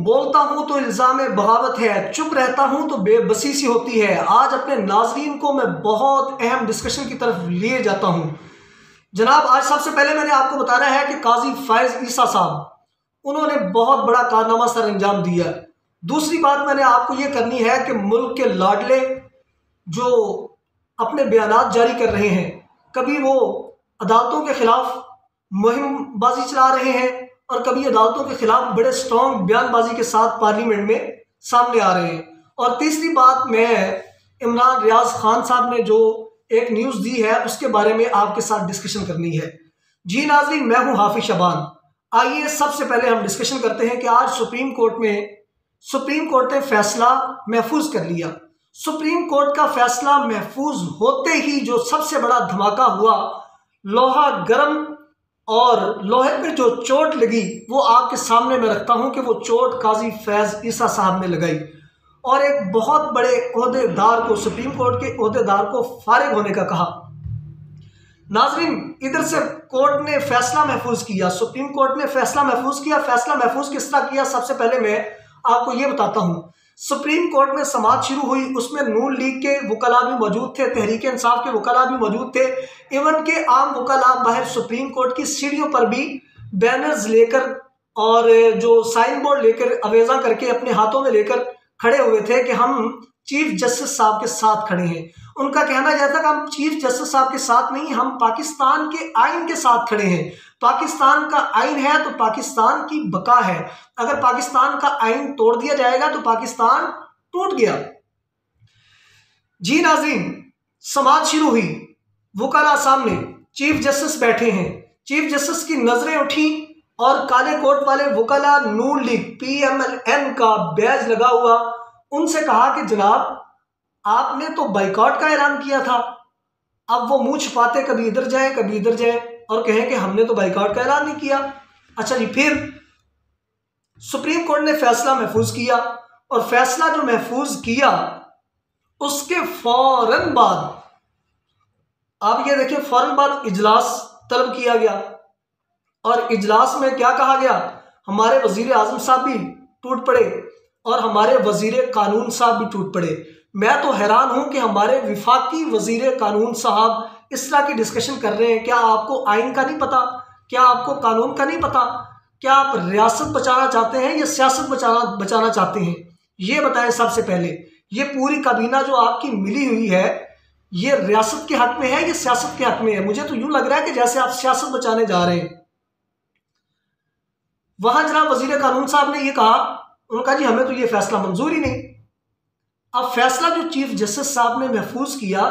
बोलता हूं तो इल्ज़ाम बगावत है, चुप रहता हूं तो बेबसी सी होती है। आज अपने नाजरीन को मैं बहुत अहम डिस्कशन की तरफ लिए जाता हूं। जनाब, आज सबसे पहले मैंने आपको बताना है कि काजी फायज ईसा साहब, उन्होंने बहुत बड़ा कारनामा सर अंजाम दिया। दूसरी बात मैंने आपको ये करनी है कि मुल्क के लाडले जो अपने बयानात जारी कर रहे हैं, कभी वो अदालतों के खिलाफ मुहिमबाजी चला रहे हैं और कभी अदालतों के खिलाफ बड़े स्ट्रॉन्ग बयानबाजी के साथ पार्लियामेंट में सामने आ रहे हैं। और तीसरी बात, मैं इमरान रियाज खान साहब ने जो एक न्यूज़ दी है उसके बारे में आपके साथ डिस्कशन करनी है। जी नाज़रीन, मैं हूं हाफिज शबान। आइए सबसे पहले हम डिस्कशन करते हैं कि आज सुप्रीम कोर्ट ने फैसला महफूज कर लिया। सुप्रीम कोर्ट का फैसला महफूज होते ही जो सबसे बड़ा धमाका हुआ, लोहा गर्म और लोहे पे जो चोट लगी वो आपके सामने मैं रखता हूं कि वो चोट काजी फैज ईसा साहब ने लगाई और एक बहुत बड़े ओहदेदार को, सुप्रीम कोर्ट के ओहदेदार को फारिग होने का कहा। नाजरीन, इधर से कोर्ट ने फैसला महफूज किया, सुप्रीम कोर्ट ने फैसला महफूज किया। फैसला महफूज किस तरह किया, सबसे पहले मैं आपको ये बताता हूं। सुप्रीम कोर्ट में समाअत शुरू हुई, उसमें नून लीग के वकला भी मौजूद थे, तहरीक इंसाफ के वकला भी मौजूद थे, इवन के आम वकला बाहर सुप्रीम कोर्ट की सीढ़ियों पर भी बैनर्स लेकर और जो साइन बोर्ड लेकर अवेजा करके अपने हाथों में लेकर खड़े हुए थे कि हम चीफ जस्टिस साहब के साथ खड़े हैं। उनका कहना यह था कि हम चीफ जस्टिस साहब के साथ नहीं, हम पाकिस्तान के आइन के साथ खड़े हैं। पाकिस्तान का आइन है तो पाकिस्तान की बका है, अगर पाकिस्तान का आइन तोड़ दिया जाएगा तो पाकिस्तान टूट गया। जी नाज़रीन, समाअत शुरू हुई, वकला सामने चीफ जस्टिस बैठे हैं, चीफ जस्टिस की नजरें उठी और काले कोट वाले वकला नून लीग PMLN का बैज लगा हुआ, उनसे कहा कि जनाब आपने तो बाइकॉट का ऐलान किया था। अब वो मुंह छुपाते कभी इधर जाए कभी इधर जाए और कहें कि हमने तो बाइकॉट का ऐलान नहीं किया। अच्छा जी, फिर सुप्रीम कोर्ट ने फैसला महफूज किया और फैसला जो महफूज किया उसके फौरन बाद, आप ये देखिए, फौरन बाद इजलास तलब किया गया और इजलास में क्या कहा गया, हमारे वजीर आजम साहब भी टूट पड़े और हमारे वजीर कानून साहब भी टूट पड़े। मैं तो हैरान हूं कि हमारे विफाकी वजीर कानून साहब इस तरह की डिस्कशन कर रहे हैं। क्या आपको आइन का नहीं पता? क्या आपको कानून का नहीं पता? क्या आप रियासत बचाना चाहते हैं या सियासत बचाना चाहते हैं? ये बताएं सबसे पहले। ये पूरी काबीना जो आपकी मिली हुई है, ये रियासत के हक में है या सियासत के हक में है? मुझे तो यूं लग रहा है कि जैसे आप सियासत बचाने जा रहे हैं। वहां जनाब वजीर कानून साहब ने ये कहा, उनका जी हमें तो ये फैसला मंजूर ही नहीं। अब फैसला जो चीफ जस्टिस साहब ने महफूज किया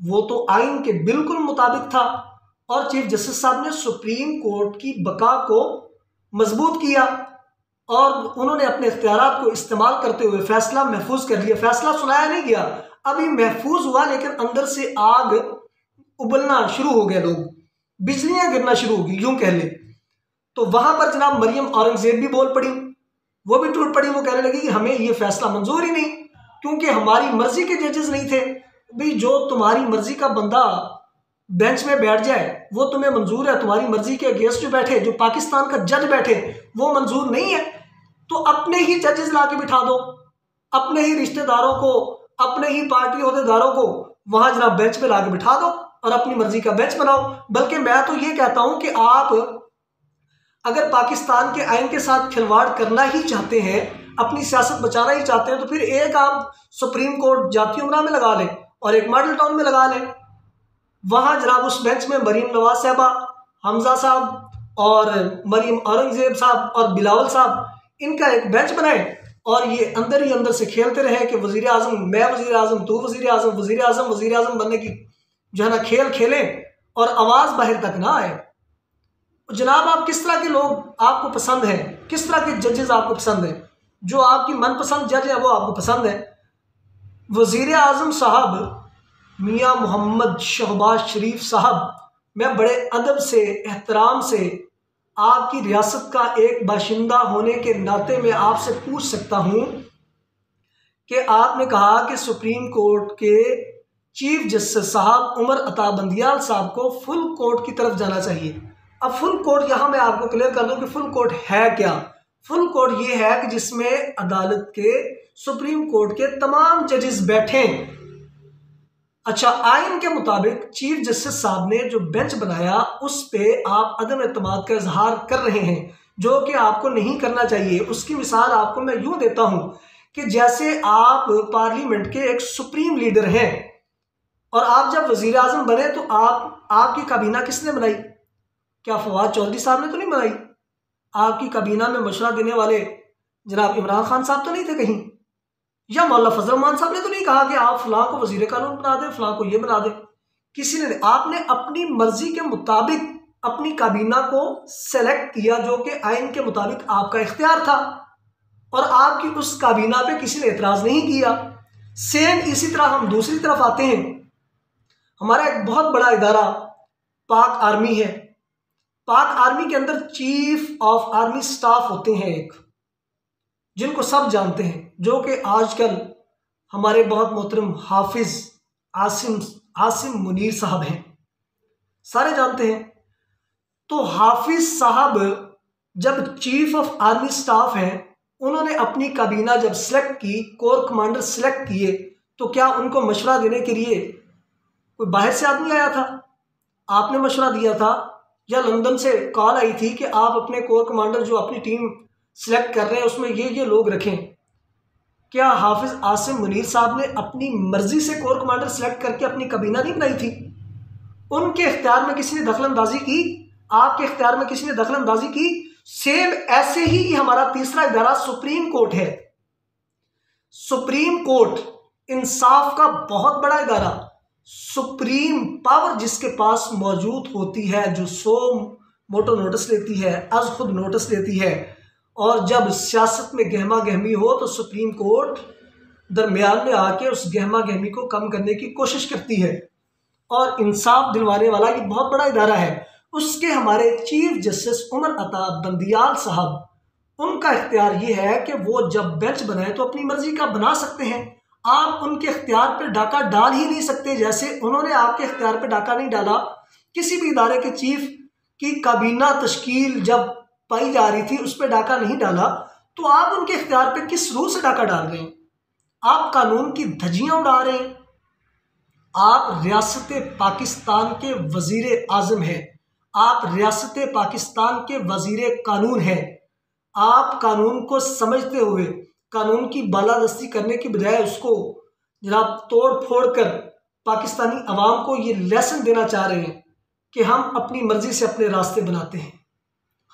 वो तो आइन के बिल्कुल मुताबिक था और चीफ जस्टिस साहब ने सुप्रीम कोर्ट की बका को मजबूत किया और उन्होंने अपने इख्तियारात को इस्तेमाल करते हुए फैसला महफूज कर लिया। फैसला सुनाया नहीं गया, अभी महफूज हुआ, लेकिन अंदर से आग उबलना शुरू हो गया, लोग बिजलियां गिरना शुरू हो गई, यूं कह ले। तो वहां पर जनाब मरियम औरंगजेब भी बोल पड़ी, वो भी टूट पड़ी। वो कहने लगी कि हमें ये फैसला मंजूर ही नहीं, क्योंकि हमारी मर्जी के जजेस नहीं थे। भाई, जो तुम्हारी मर्जी का बंदा बेंच में बैठ जाए वो तुम्हें मंजूर है, तुम्हारी मर्जी के अगेंस्ट जो बैठे, जो पाकिस्तान का जज बैठे, वो मंजूर नहीं है, तो अपने ही जजेस ला के बिठा दो, अपने ही रिश्तेदारों को, अपने ही पार्टी ओहदेदारों को वहां जनाब बेंच पे ला के बिठा दो और अपनी मर्जी का बेंच बनाओ। बल्कि मैं तो ये कहता हूं कि आप अगर पाकिस्तान के आइन के साथ खिलवाड़ करना ही चाहते हैं, अपनी सियासत बचाना ही चाहते हैं, तो फिर एक आप सुप्रीम कोर्ट जाती उमरा में लगा लें और एक मॉडल टाउन में लगा लें। वहां जनाब उस बेंच में मरीम नवाज साहबा, हमजा साहब और मरीम औरंगजेब साहब और बिलावल साहब, इनका एक बेंच बनाए और ये अंदर ही अंदर से खेलते रहे कि वजीर आजम, मैं वजीर आजम, तू वजीर आजम, वजीर आजम बनने की जो है ना खेल खेलें और आवाज बाहर तक ना आए। जनाब, आप किस तरह के लोग आपको पसंद हैं, किस तरह के जजेस आपको पसंद हैं? जो आपकी मनपसंद जज है वो आपको पसंद है। वजीर आजम साहब मियां मोहम्मद शहबाज शरीफ साहब, मैं बड़े अदब से, एहतराम से, आपकी रियासत का एक बाशिंदा होने के नाते में आपसे पूछ सकता हूं कि आपने कहा कि सुप्रीम कोर्ट के चीफ जस्टिस साहब उमर अता बंदियाल साहब को फुल कोर्ट की तरफ जाना चाहिए। अब फुल कोर्ट, यहाँ मैं आपको क्लियर कर दूं कि फुल कोर्ट है क्या। फुल कोर्ट ये है कि जिसमें अदालत के, सुप्रीम कोर्ट के तमाम जजेस बैठे। अच्छा, आइन के मुताबिक चीफ जस्टिस साहब ने जो बेंच बनाया उस पे आप अदम एतमाद का इजहार कर रहे हैं, जो कि आपको नहीं करना चाहिए। उसकी मिसाल आपको मैं यूं देता हूं कि जैसे आप पार्लियामेंट के एक सुप्रीम लीडर हैं और आप जब वजीर आजम बने तो आपकी काबीना किसने बनाई? क्या फवाद चौधरी साहब ने तो नहीं बनाई? आपकी काबीना में मशवरा देने वाले जनाब इमरान खान साहब तो नहीं थे कहीं? या मौला फजल रहमान साहब ने तो नहीं कहा कि आप फलां को वजीर कानून बना दें, फलां को ये बना दें? किसी ने? आपने अपनी मर्जी के मुताबिक अपनी काबीना को सेलेक्ट किया, जो कि आइन के मुताबिक आपका इख्तियार था, और आपकी उस काबीना पे किसी ने एतराज़ नहीं किया। सेम इसी तरह हम दूसरी तरफ आते हैं। हमारा एक बहुत बड़ा इदारा पाक आर्मी है। पाक आर्मी के अंदर चीफ ऑफ आर्मी स्टाफ होते हैं एक, जिनको सब जानते हैं, जो कि आजकल हमारे बहुत मोहतरम हाफिज आसिम मुनीर साहब हैं, सारे जानते हैं। तो हाफिज साहब जब चीफ ऑफ आर्मी स्टाफ हैं, उन्होंने अपनी काबीना जब सेलेक्ट की, कोर कमांडर सेलेक्ट किए, तो क्या उनको मशवरा देने के लिए कोई बाहर से आदमी आया था? आपने मशवरा दिया था, या लंदन से कॉल आई थी कि आप अपने कोर कमांडर जो अपनी टीम सिलेक्ट कर रहे हैं उसमें ये लोग रखें? क्या हाफिज आसिम मुनीर साहब ने अपनी मर्जी से कोर कमांडर सेलेक्ट करके अपनी काबीना नहीं बनाई थी? उनके इख्तियार में किसी ने दखलंदाजी की? आपके इख्तियार में किसी ने दखलंदाजी की? सेम ऐसे ही हमारा तीसरा इदारा सुप्रीम कोर्ट है। सुप्रीम कोर्ट इंसाफ का बहुत बड़ा इदारा, सुप्रीम पावर जिसके पास मौजूद होती है, जो 100 मोटो नोटिस लेती है, अज खुद नोटिस लेती है, और जब सियासत में गहमा गहमी हो तो सुप्रीम कोर्ट दरमियान में आके उस गहमा गहमी को कम करने की कोशिश करती है, और इंसाफ दिलवाने वाला ये बहुत बड़ा इदारा है। उसके हमारे चीफ जस्टिस उमर अता बंदियाल साहब, उनका इख्तियार ये है कि वो जब बेंच बनाए तो अपनी मर्जी का बना सकते हैं। आप उनके इख्तियार पे डाका डाल ही नहीं सकते, जैसे उन्होंने आपके इख्तियार पे डाका नहीं डाला। किसी भी इदारे के चीफ की काबीना तश्कील जब पाई जा रही थी उस पर डाका नहीं डाला, तो आप उनके इख्तियार पे किस रूह से डाका डाल रहे हैं? आप कानून की धज्जियां उड़ा रहे हैं। आप रियासत पाकिस्तान के वजीर आजम हैं, आप रियासत पाकिस्तान के वजीर कानून हैं। आप कानून को समझते हुए कानून की बालादस्ती करने की बजाय उसको जनाब तोड़ फोड़ कर पाकिस्तानी अवाम को ये लेसन देना चाह रहे हैं कि हम अपनी मर्जी से अपने रास्ते बनाते हैं।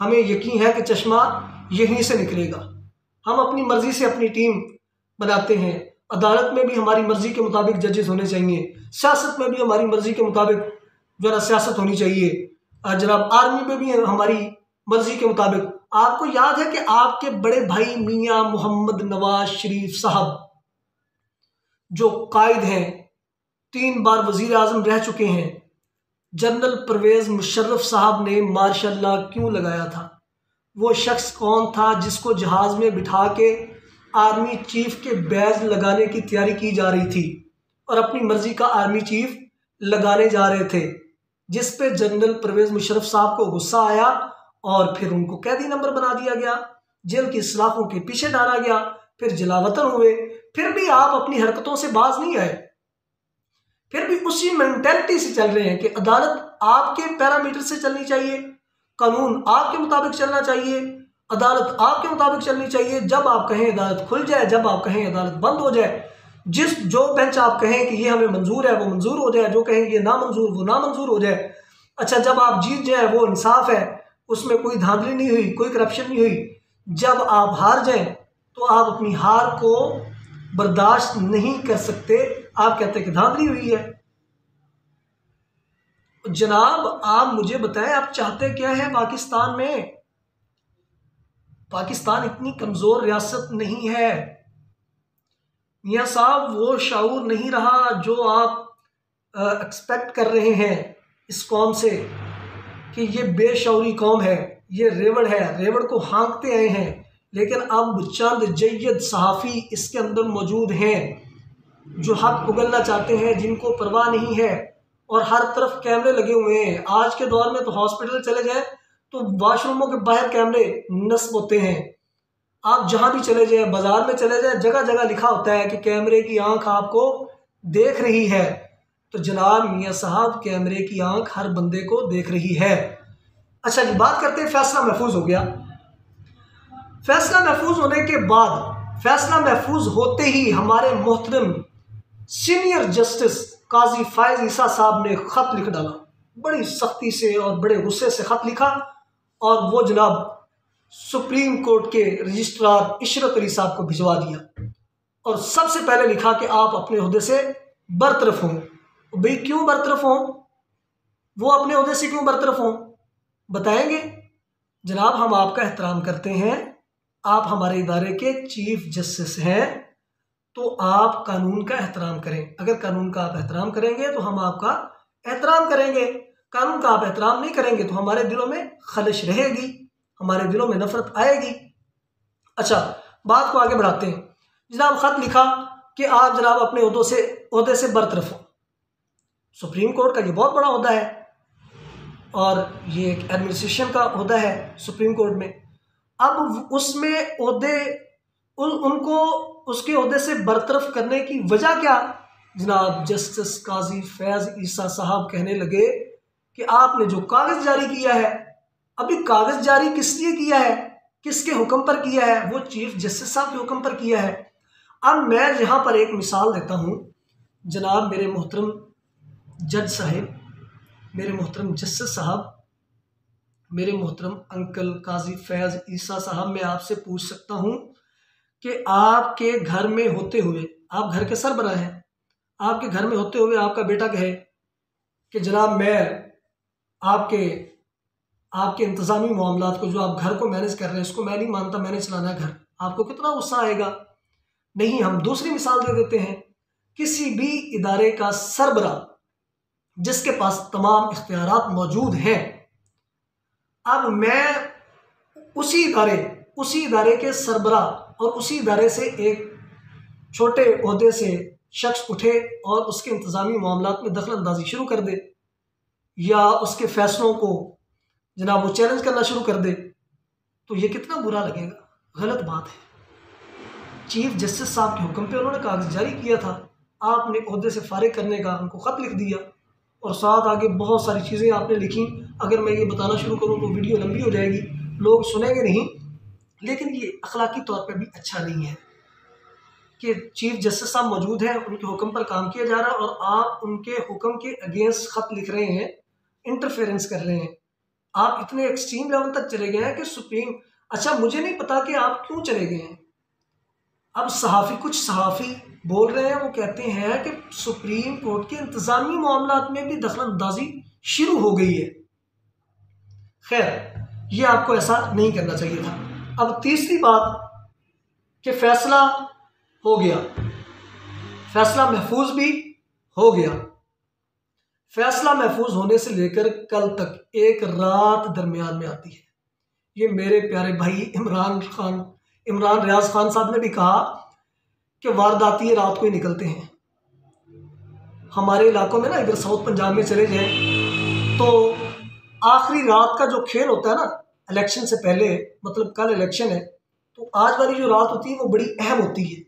हमें यकीन है कि चश्मा यहीं से निकलेगा। हम अपनी मर्जी से अपनी टीम बनाते हैं। अदालत में भी हमारी मर्जी के मुताबिक जजेस होने चाहिए, सियासत में भी हमारी मर्जी के मुताबिक जो है सियासत होनी चाहिए, जनाब आर्मी में भी हमारी मर्जी के मुताबिक। आपको याद है कि आपके बड़े भाई मियां मोहम्मद नवाज शरीफ साहब जो कायद हैं, 3 बार वजीर आजम रह चुके हैं, जनरल परवेज मुशर्रफ साहब ने मार्शल लॉ क्यों लगाया था? वो शख्स कौन था जिसको जहाज में बिठा के आर्मी चीफ के बैज लगाने की तैयारी की जा रही थी और अपनी मर्जी का आर्मी चीफ लगाने जा रहे थे, जिस पे जनरल परवेज मुशर्रफ साहब को गुस्सा आया और फिर उनको कैदी नंबर बना दिया गया, जेल की सलाखों के पीछे डाला गया, फिर जलावतन हुए। फिर भी आप अपनी हरकतों से बाज नहीं आए, फिर भी उसी मेंटेलिटी से चल रहे हैं कि अदालत आपके पैरामीटर से चलनी चाहिए, कानून आपके मुताबिक चलना चाहिए, अदालत आपके मुताबिक चलनी चाहिए। जब आप कहें अदालत खुल जाए, जब आप कहें अदालत बंद हो जाए, जो बेंच आप कहें कि ये हमें मंजूर है वो मंजूर हो जाए, जो कहें ये नामंजूर वो नामंजूर हो जाए। अच्छा, जब आप जीत जाए वो इंसाफ है, उसमें कोई धांधली नहीं हुई, कोई करप्शन नहीं हुई। जब आप हार जाएं तो आप अपनी हार को बर्दाश्त नहीं कर सकते, आप कहते कि धांधली हुई है। जनाब आप मुझे बताएं, आप चाहते क्या है पाकिस्तान में? पाकिस्तान इतनी कमज़ोर रियासत नहीं है मियाँ साहब, वो शाऊर नहीं रहा जो आप एक्सपेक्ट कर रहे हैं इस कौम से कि ये बेशऊरी कौम है, ये रेवड़ है, रेवड़ को हाँकते आए हैं। लेकिन अब चंद जय्यद सहाफ़ी इसके अंदर मौजूद हैं जो हक उगलना चाहते हैं, जिनको परवाह नहीं है, और हर तरफ कैमरे लगे हुए हैं। आज के दौर में तो हॉस्पिटल चले जाए तो वॉशरूमों के बाहर कैमरे नस्ब होते हैं। आप जहाँ भी चले जाएं, बाजार में चले जाएं, जगह जगह लिखा होता है कि कैमरे की आंख आपको देख रही है। तो जनाब मियाँ साहब, कैमरे की आंख हर बंदे को देख रही है। अच्छा जी, बात करते हैं, फैसला महफूज हो गया। फैसला महफूज होने के बाद, फैसला महफूज होते ही हमारे मोहतरम सीनियर जस्टिस काजी फायज ईसा साहब ने ख़त लिख डाला, बड़ी सख्ती से और बड़े गुस्से से ख़त लिखा, और वो जनाब सुप्रीम कोर्ट के रजिस्ट्रार इशरत अली साहब को भिजवा दिया। और सबसे पहले लिखा कि आप अपने ओहदे से बरतरफ हों। भाई क्यों बरतरफ हों? वो अपने ओहदे से क्यों बरतरफ हों, बताएंगे? जनाब हम आपका एहतराम करते हैं, आप हमारे इदारे के चीफ जस्टिस हैं, तो आप कानून का एहतराम करें। अगर कानून का आप एहतराम करेंगे तो हम आपका एहतराम करेंगे, कानून का आप एहतराम नहीं करेंगे तो हमारे दिलों में खलिश रहेगी, हमारे दिलों में नफरत आएगी। अच्छा, बात को आगे बढ़ाते हैं। जनाब ख़त लिखा कि आप जनाब अपने ओहदे से बरतरफ हो। सुप्रीम कोर्ट का ये बहुत बड़ा ओहदा है और ये एक एडमिनिस्ट्रेशन का ओहदा है सुप्रीम कोर्ट में। अब उसमें उनको उसके ओहदे से बरतरफ करने की वजह क्या? जनाब जस्टिस काजी फैज ईसा साहब कहने लगे कि आपने जो कागज़ जारी किया है, अभी कागज़ जारी किस लिए किया है, किसके हुक्म पर किया है? वो चीफ जस्टिस साहब के हुक्म पर किया है। अब मैं यहाँ पर एक मिसाल देता हूँ। जनाब मेरे मोहतरम जज साहिब, मेरे मोहतरम जस्टिस साहब, मेरे मोहतरम अंकल काजी फैज ईसा साहब, मैं आपसे पूछ सकता हूँ कि आपके घर में होते हुए, आप घर के सरबराह हैं, आपके घर में होते हुए आपका बेटा कहे कि जनाब मैं आपके इंतज़ामी मामलात को, जो आप घर को मैनेज कर रहे हैं, इसको मैं नहीं मानता, मैंने चलाना है घर, आपको कितना गुस्सा आएगा? नहीं, हम दूसरी मिसाल दे देते हैं। किसी भी इदारे का सरबराह जिसके पास तमाम इख्तियारात मौजूद हैं, अब मैं उसी इदारे के सरबराह और उसी इदारे से एक छोटे ओहदे से शख्स उठे और उसके इंतज़ामी मामलात में दखल अंदाजी शुरू कर दे, या उसके फैसलों को जनाब वो चैलेंज करना शुरू कर दे, तो ये कितना बुरा लगेगा? गलत बात है। चीफ जस्टिस साहब के हुक्म पे उन्होंने कागज़ जारी किया था, आपने ओहदे से फारिग करने का उनको ख़त लिख दिया, और साथ आगे बहुत सारी चीज़ें आपने लिखी। अगर मैं ये बताना शुरू करूँ तो वीडियो लंबी हो जाएगी, लोग सुनेंगे नहीं। लेकिन ये अखलाकी तौर पर भी अच्छा नहीं है कि चीफ जस्टिस साहब मौजूद हैं, उनके हुक्म पर काम किया जा रहा है और आप उनके हुक्म के अगेंस्ट ख़त लिख रहे हैं, इंटरफेरेंस कर रहे हैं। आप इतने एक्सट्रीम लेवल तक चले गए हैं कि सुप्रीम, अच्छा मुझे नहीं पता कि आप क्यों चले गए हैं। अब कुछ सहाफ़ी बोल रहे हैं, वो कहते हैं कि सुप्रीम कोर्ट के इंतज़ामी मामलात में भी दखल अंदाजी शुरू हो गई है। खैर, ये आपको ऐसा नहीं करना चाहिए था। अब तीसरी बात कि फैसला हो गया, फैसला महफूज भी हो गया। फैसला महफूज होने से लेकर कल तक एक रात दरमियान में आती है। ये मेरे प्यारे भाई इमरान रियाज खान साहब ने भी कहा कि वारदाती रात को ही निकलते हैं। हमारे इलाकों में ना, इधर साउथ पंजाब में चले जाएं तो आखिरी रात का जो खेल होता है ना, इलेक्शन से पहले, मतलब कल इलेक्शन है, तो आज वाली जो रात होती है वो बड़ी अहम होती है,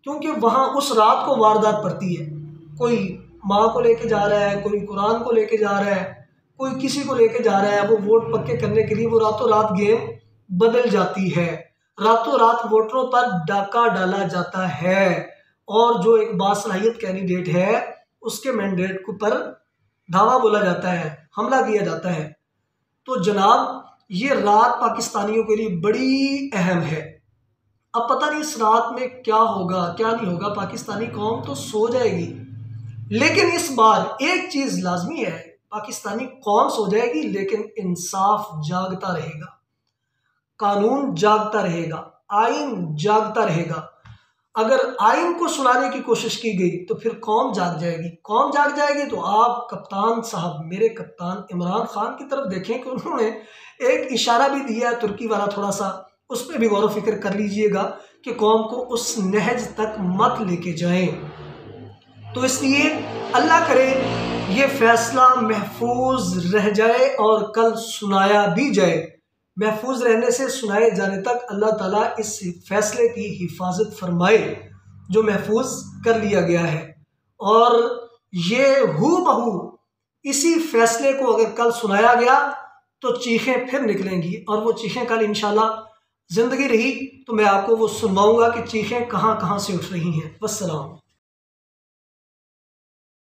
क्योंकि वहाँ उस रात को वारदात पड़ती है। कोई माँ को लेके जा रहा है, कोई कुरान को लेके जा रहा है, कोई किसी को लेके जा रहा है, वो वोट पक्के करने के लिए वो रातों रात गेम बदल जाती है, रातों रात वोटरों पर डाका डाला जाता है, और जो एक बासलाहियत कैंडिडेट है उसके मैंडेट को पर धावा बोला जाता है, हमला किया जाता है। तो जनाब ये रात पाकिस्तानियों के लिए बड़ी अहम है। अब पता नहीं इस रात में क्या होगा क्या नहीं होगा, पाकिस्तानी कौम तो सो जाएगी, लेकिन इस बार एक चीज़ लाजमी है, पाकिस्तानी कौम सो जाएगी लेकिन इंसाफ जागता रहेगा, कानून जागता रहेगा, आइन जागता रहेगा। अगर आइन को सुनाने की कोशिश की गई तो फिर कौम जाग जाएगी। कौम जाग जाएगी तो आप कप्तान साहब, मेरे कप्तान इमरान खान की तरफ देखें कि उन्होंने एक इशारा भी दिया है तुर्की वाला, थोड़ा सा उस पर भी गौर फिक्र कर लीजिएगा कि कौम को उस नहज तक मत लेके जाएं। तो इसलिए अल्लाह करे ये फैसला महफूज रह जाए और कल सुनाया भी जाए महफूज रहने से सुनाए जाने तक अल्लाह ताला इस फैसले की हिफाजत फरमाए जो महफूज कर लिया गया है। और ये हूबहू इसी फैसले को अगर कल सुनाया गया तो चीखें फिर निकलेंगी, और वो चीखें कल इंशाल्लाह ज़िंदगी रही तो मैं आपको वो सुनवाऊँगा कि चीखें कहाँ कहाँ से उठ रही हैं। वस्सलाम।